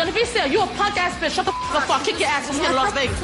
Let me see you a punk ass bitch. Shut the fuck up. I'll kick your ass from here in Las Vegas.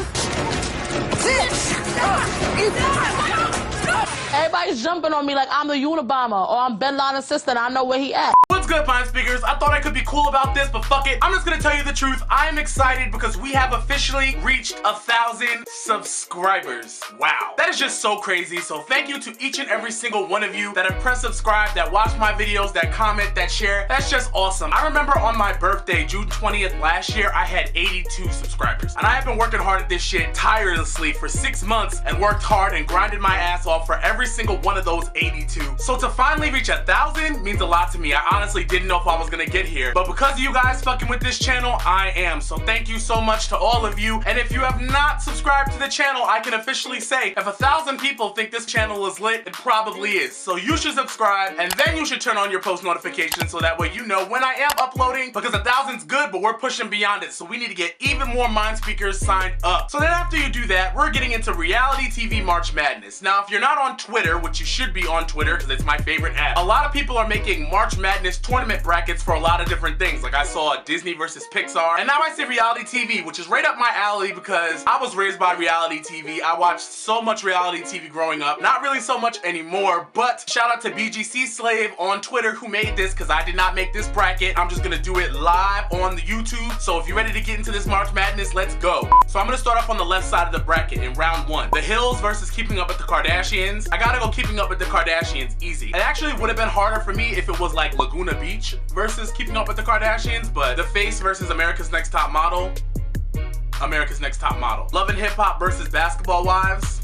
Everybody's jumping on me like I'm the Unabomber or I'm Ben Laden's sister and I know where he at. What's good, Vine Speakers? I thought I could be cool about this, but fuck it. I'm just gonna tell you the truth. I am excited because we have officially reached 1,000 subscribers. Wow. That is just so crazy. So thank you to each and every single one of you that have pressed subscribe, that watch my videos, that comment, that share. That's just awesome. I remember on my birthday, June 20th last year, I had 82 subscribers. And I have been working hard at this shit tirelessly for 6 months and worked hard and grinded my ass off for every single one of those 82. So to finally reach 1,000 means a lot to me. I honestly didn't know if I was gonna get here, but because of you guys fucking with this channel, I am. So thank you so much to all of you. And if you have not subscribed to the channel, I can officially say if 1,000 people think this channel is lit, it probably is. So you should subscribe, and then you should turn on your post notifications so that way you know when I am uploading, because 1,000's good, but we're pushing beyond it. So we need to get even more Mind Speakers signed up. So then after you do that, we're getting into reality TV March Madness. Now, if you're not on Twitter, which you should be on Twitter because it's my favorite app, a lot of people are making March Madness tournament brackets for a lot of different things. Like I saw Disney versus Pixar, and now I see reality TV, which is right up my alley because I was raised by reality TV. I watched so much reality TV growing up. Not really so much anymore, but shout out to BGC Slave on Twitter who made this because I did not make this bracket. I'm just gonna do it live on the YouTube. So if you're ready to get into this March Madness, let's go. So I'm gonna start off on the left side of the bracket in round 1. The Hills versus Keeping Up with the Kardashians. I gotta go Keeping Up with the Kardashians easy. It actually would have been harder for me if it was like Laguna Beach versus Keeping Up with the Kardashians, but The Face versus America's Next Top Model. America's Next Top Model. Love and Hip Hop versus Basketball Wives.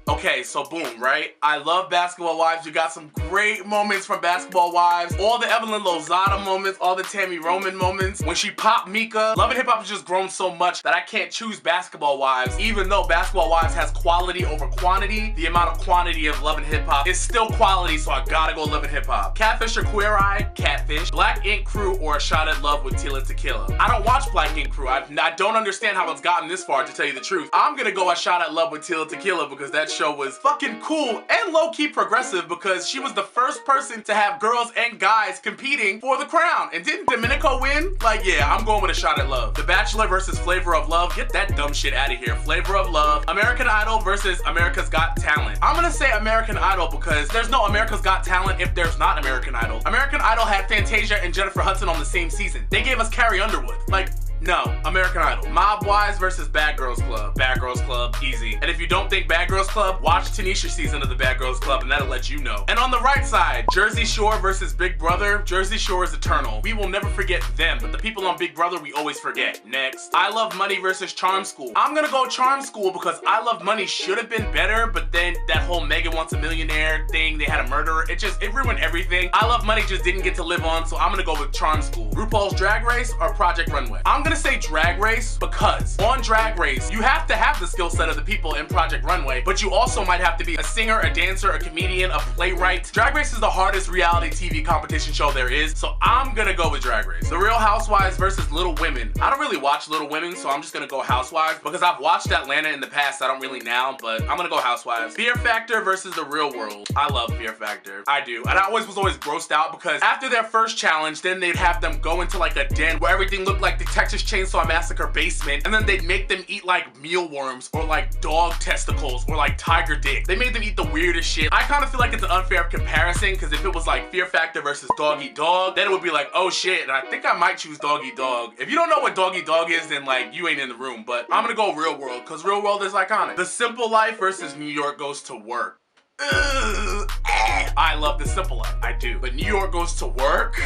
Okay, so boom, right? I love Basketball Wives. You got some great moments from Basketball Wives. All the Evelyn Lozada moments, all the Tammy Roman moments. When she popped Mika, Love and Hip Hop has just grown so much that I can't choose Basketball Wives. Even though Basketball Wives has quality over quantity, the amount of quantity of Love and Hip Hop is still quality, so I gotta go Love and Hip Hop. Catfish or Queer Eye? Catfish. Black Ink Crew or A Shot at Love with Tila Tequila? I don't watch Black Ink Crew. I don't understand how it's gotten this far, to tell you the truth. I'm gonna go A Shot at Love with Tila Tequila because that show was fucking cool and low-key progressive because she was the first person to have girls and guys competing for the crown. And didn't Domenico win? Like, yeah, I'm going with A Shot at Love. The Bachelor versus Flavor of Love. Get that dumb shit out of here. Flavor of Love. American Idol versus America's Got Talent. I'm gonna say American Idol because there's no America's Got Talent if there's not American Idol. American Idol had Fantasia and Jennifer Hudson on the same season. They gave us Carrie Underwood. Like, no, American Idol. Mob Wives versus Bad Girls Club. Bad Girls Club, easy. And if you don't think Bad Girls Club, watch Tanisha's season of the Bad Girls Club and that'll let you know. And on the right side, Jersey Shore versus Big Brother. Jersey Shore is eternal. We will never forget them, but the people on Big Brother we always forget. Next, I Love Money versus Charm School. I'm gonna go Charm School because I Love Money should have been better, but then that whole Megan Wants a Millionaire thing, they had a murderer, it ruined everything. I Love Money just didn't get to live on, so I'm gonna go with Charm School. RuPaul's Drag Race or Project Runway? I'm gonna say Drag Race because on Drag Race, you have to have the skill set of the people in Project Runway, but you also might have to be a singer, a dancer, a comedian, a playwright. Drag Race is the hardest reality TV competition show there is, so I'm gonna go with Drag Race. The Real Housewives versus Little Women. I don't really watch Little Women, so I'm just gonna go Housewives because I've watched Atlanta in the past. I don't really now, but I'm gonna go Housewives. Fear Factor versus The Real World. I love Fear Factor. I do. And I was always grossed out because after their first challenge, then they'd have them go into like a den where everything looked like the Texas Chainsaw Massacre basement, and then they'd make them eat like mealworms or like dog testicles or like tiger dick. They made them eat the weirdest shit. I kind of feel like it's an unfair comparison because if it was like Fear Factor versus Dog Eat Dog, then it would be like, oh shit, and I think I might choose Dog Eat Dog. If you don't know what Dog Eat Dog is, then like you ain't in the room, but I'm gonna go Real World because Real World is iconic. The Simple Life versus New York Goes to Work. I love The Simple Life, I do, but New York Goes to Work?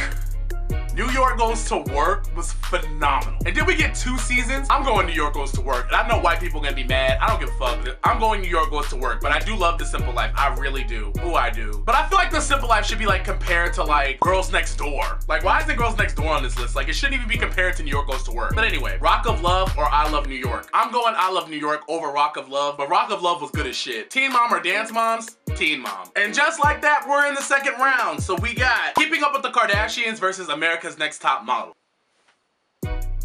New York Goes to Work was phenomenal. And did we get 2 seasons? I'm going New York Goes to Work. And I know white people are gonna be mad. I don't give a fuck. I'm going New York Goes to Work, but I do love The Simple Life. I really do. Ooh, I do. But I feel like The Simple Life should be like compared to like Girls Next Door. Like, why isn't Girls Next Door on this list? Like, it shouldn't even be compared to New York Goes to Work. But anyway, Rock of Love or I Love New York. I'm going I Love New York over Rock of Love, but Rock of Love was good as shit. Teen Mom or Dance Moms? Teen Mom. And just like that, we're in the second round. So we got Keeping Up with the Kardashians versus America's Next Top Model.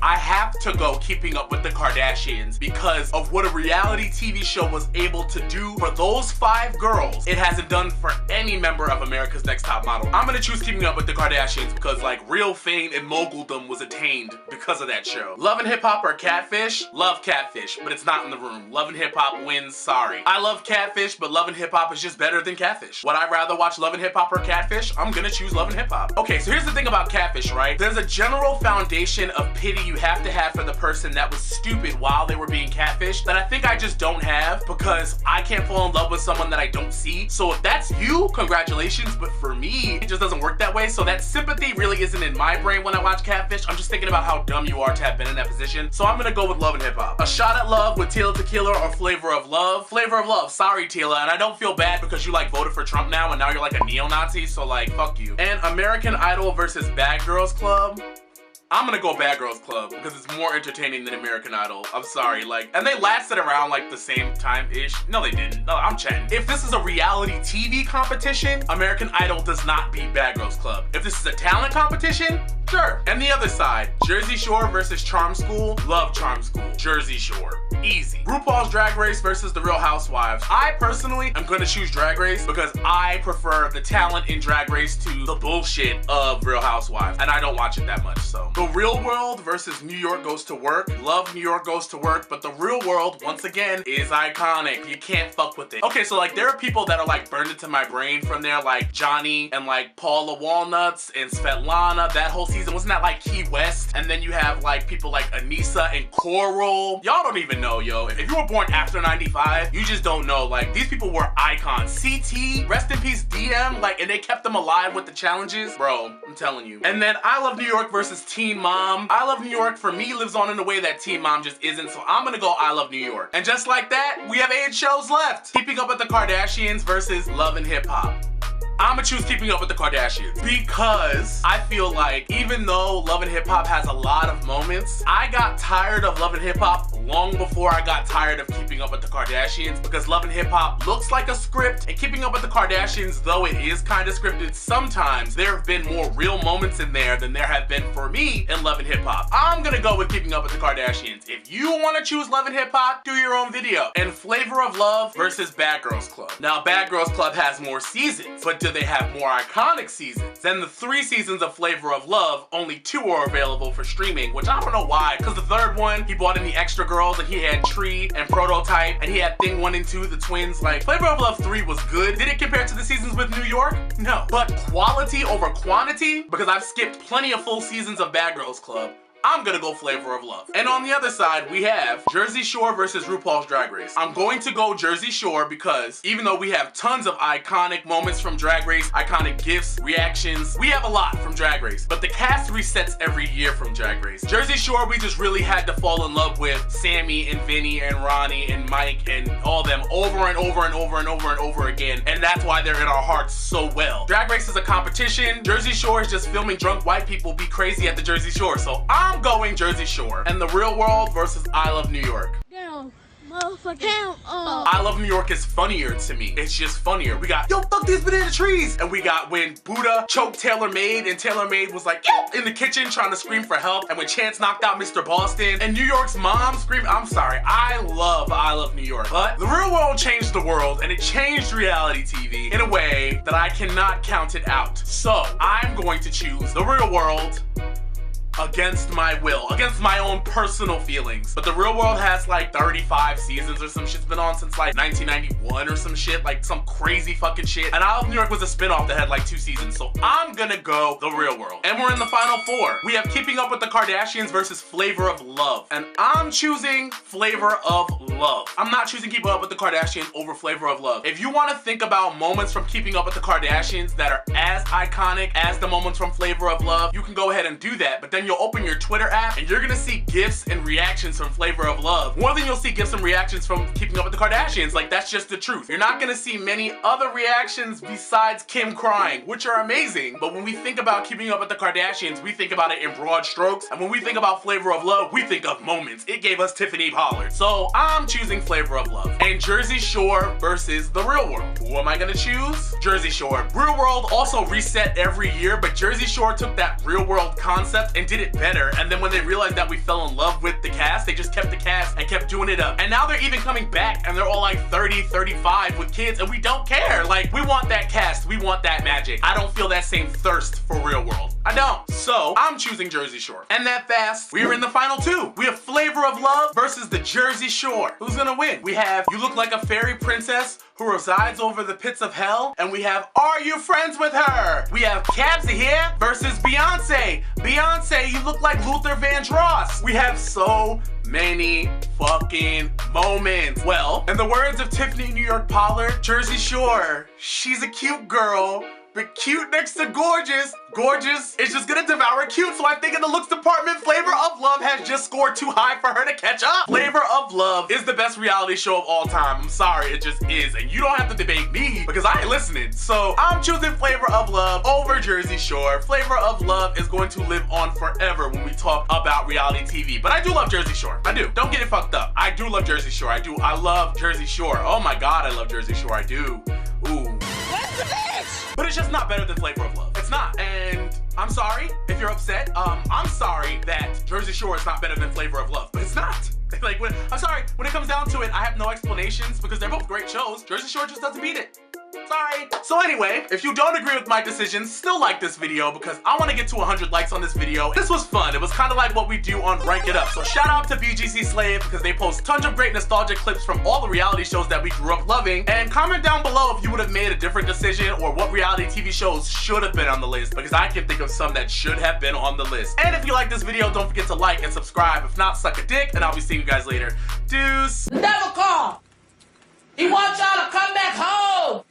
I have to go Keeping Up with the Kardashians because of what a reality TV show was able to do for those 5 girls. It hasn't done for any member of America's Next Top Model. I'm gonna choose Keeping Up with the Kardashians because like real fame and moguldom was attained because of that show. Love and Hip Hop or Catfish? Love Catfish, but it's not in the room. Love and Hip Hop wins, sorry. I love Catfish, but Love and Hip Hop is just better than Catfish. Would I rather watch Love and Hip Hop or Catfish? I'm gonna choose Love and Hip Hop. Okay, so here's the thing about Catfish, right? There's a general foundation of pity you have to have for the person that was stupid while they were being catfished that I think I just don't have because I can't fall in love with someone that I don't see. So if that's you, congratulations, but for me, it just doesn't work that way. So that sympathy really isn't in my brain when I watch Catfish. I'm just thinking about how dumb you are to have been in that position. So I'm gonna go with Love and Hip Hop. A Shot at Love with Tila Tequila or Flavor of Love? Flavor of Love, sorry Tila, and I don't feel bad because you like voted for Trump now and now you're like a neo-Nazi, so like, fuck you. And American Idol versus Bad Girls Club? I'm gonna go Bad Girls Club because it's more entertaining than American Idol. I'm sorry, like, and they lasted around like the same time-ish. No, they didn't. No, I'm chatting. If this is a reality TV competition, American Idol does not beat Bad Girls Club. If this is a talent competition, sure. And the other side, Jersey Shore versus Charm School. Love Charm School. Jersey Shore. Easy. RuPaul's Drag Race versus The Real Housewives. I personally am gonna choose Drag Race because I prefer the talent in Drag Race to the bullshit of Real Housewives, and I don't watch it that much, so. The Real World versus New York Goes to Work. Love New York Goes to Work, but The Real World, once again, is iconic. You can't fuck with it. Okay, so like there are people that are like burned into my brain from there, like Johnny and like Paula Walnuts and Svetlana. That whole season, wasn't that like Key West? And then you have like people like Anissa and Coral. Y'all don't even know, yo. If you were born after 95, you just don't know. Like these people were icons. CT, rest in peace DM, like, and they kept them alive with the challenges. Bro, I'm telling you. And then I Love New York versus Teen Mom. I Love New York for me lives on in a way that Teen Mom just isn't, so I'm gonna go I Love New York. And just like that, we have 8 shows left. Keeping Up with the Kardashians versus Love and Hip Hop. I'ma choose Keeping Up with the Kardashians because I feel like even though Love and Hip Hop has a lot of moments, I got tired of Love and Hip Hop long before I got tired of Keeping Up with the Kardashians because Love and Hip Hop looks like a script, and Keeping Up with the Kardashians, though it is kind of scripted, sometimes there have been more real moments in there than there have been for me in Love and Hip Hop. I'm gonna go with Keeping Up with the Kardashians. If you wanna choose Love and Hip Hop, do your own video. And Flavor of Love versus Bad Girls Club. Now, Bad Girls Club has more seasons, but do they have more iconic seasons? Than the 3 seasons of Flavor of Love, only 2 are available for streaming, which I don't know why, because the 3rd one, he brought in the extra girls, and he had Tree and Prototype, and he had Thing 1 and 2, the twins. Like, Flavor of Love 3 was good. Did it compare to the seasons with New York? No. But quality over quantity, because I've skipped plenty of full seasons of Bad Girls Club, I'm gonna go Flavor of Love. And on the other side, we have Jersey Shore versus RuPaul's Drag Race. I'm going to go Jersey Shore because even though we have tons of iconic moments from Drag Race, iconic gifts, reactions, we have a lot from Drag Race, but the cast resets every year from Drag Race. Jersey Shore, we just really had to fall in love with Sammy and Vinny and Ronnie and Mike and all them over and over and over and over and over again, and that's why they're in our hearts so well. Drag Race is a competition. Jersey Shore is just filming drunk white people be crazy at the Jersey Shore, so I'm going Jersey Shore. And The Real World versus I Love New York. Down, motherfucker. Down. I Love New York is funnier to me. It's just funnier. We got, yo, fuck these banana trees. And we got when Buddha choked Taylor Made and Taylor Made was like, yo, in the kitchen trying to scream for help. And when Chance knocked out Mr. Boston and New York's mom screamed, I'm sorry, I Love New York. But The Real World changed the world and it changed reality TV in a way that I cannot count it out. So I'm going to choose The Real World against my will, against my own personal feelings. But The Real World has like 35 seasons or some shit. It's been on since like 1991 or some shit, like some crazy fucking shit. And I Love New York was a spinoff that had like 2 seasons. So I'm gonna go The Real World. And we're in the final 4. We have Keeping Up with the Kardashians versus Flavor of Love. And I'm choosing Flavor of Love. I'm not choosing Keeping Up with the Kardashians over Flavor of Love. If you wanna think about moments from Keeping Up with the Kardashians that are as iconic as the moments from Flavor of Love, you can go ahead and do that. But then you'll open your Twitter app and you're gonna see gifs and reactions from Flavor of Love more than you'll see gifs and reactions from Keeping Up with the Kardashians. Like, that's just the truth. You're not gonna see many other reactions besides Kim crying, which are amazing. But when we think about Keeping Up with the Kardashians, we think about it in broad strokes. And when we think about Flavor of Love, we think of moments. It gave us Tiffany Pollard. So I'm choosing Flavor of Love. And Jersey Shore versus The Real World. Who am I gonna choose? Jersey Shore. Real World also reset every year, but Jersey Shore took that Real World concept and did made it better, and then when they realized that we fell in love with the cast, they just kept the cast and kept doing it up. And now they're even coming back, and they're all like 30, 35 with kids, and we don't care. Like, we want that cast, we want that magic. I don't feel that same thirst for Real World. I don't. So, I'm choosing Jersey Shore. And that fast, we are in the final two. We have Flavor of Love versus the Jersey Shore. Who's gonna win? We have You Look Like a Fairy Princess Who Resides Over the Pits of Hell, and we have Are You Friends with Her? We have Cabsy here versus Beyonce. Beyonce, you look like Luther Vandross. We have so many fucking moments. Well, in the words of Tiffany New York Pollard, Jersey Shore, she's a cute girl, but cute next to gorgeous. Gorgeous is just gonna devour cute, so I think in the looks department, Flavor of Love has just scored too high for her to catch up. Flavor of Love is the best reality show of all time. I'm sorry, it just is. And you don't have to debate me because I ain't listening. So I'm choosing Flavor of Love over Jersey Shore. Flavor of Love is going to live on forever when we talk about reality TV. But I do love Jersey Shore. I do. Don't get it fucked up. I do love Jersey Shore. I do. I love Jersey Shore. Oh my God, I love Jersey Shore. I do. Ooh. But it's just not better than Flavor of Love. It's not. And I'm sorry if you're upset. I'm sorry that Jersey Shore is not better than Flavor of Love, but it's not. Like, I'm sorry, when it comes down to it, I have no explanations because they're both great shows. Jersey Shore just doesn't beat it. Sorry. So anyway, if you don't agree with my decision, still like this video because I want to get to 100 likes on this video. This was fun. It was kind of like what we do on Rank It Up. So shout out to BGC Slave because they post tons of great nostalgic clips from all the reality shows that we grew up loving. And comment down below if you would have made a different decision or what reality TV shows should have been on the list because I can think of some that should have been on the list. And if you like this video, don't forget to like and subscribe. If not, suck a dick, and I'll be seeing you guys later. Deuce. Never call. He wants y'all to come back home,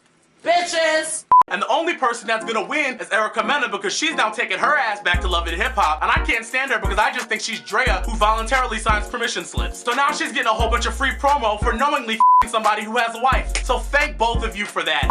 bitches. And the only person that's gonna win is Erica Mena because she's now taking her ass back to Love It Hip Hop, and I can't stand her because I just think she's Drea who voluntarily signs permission slips. So now she's getting a whole bunch of free promo for knowingly f***ing somebody who has a wife. So thank both of you for that.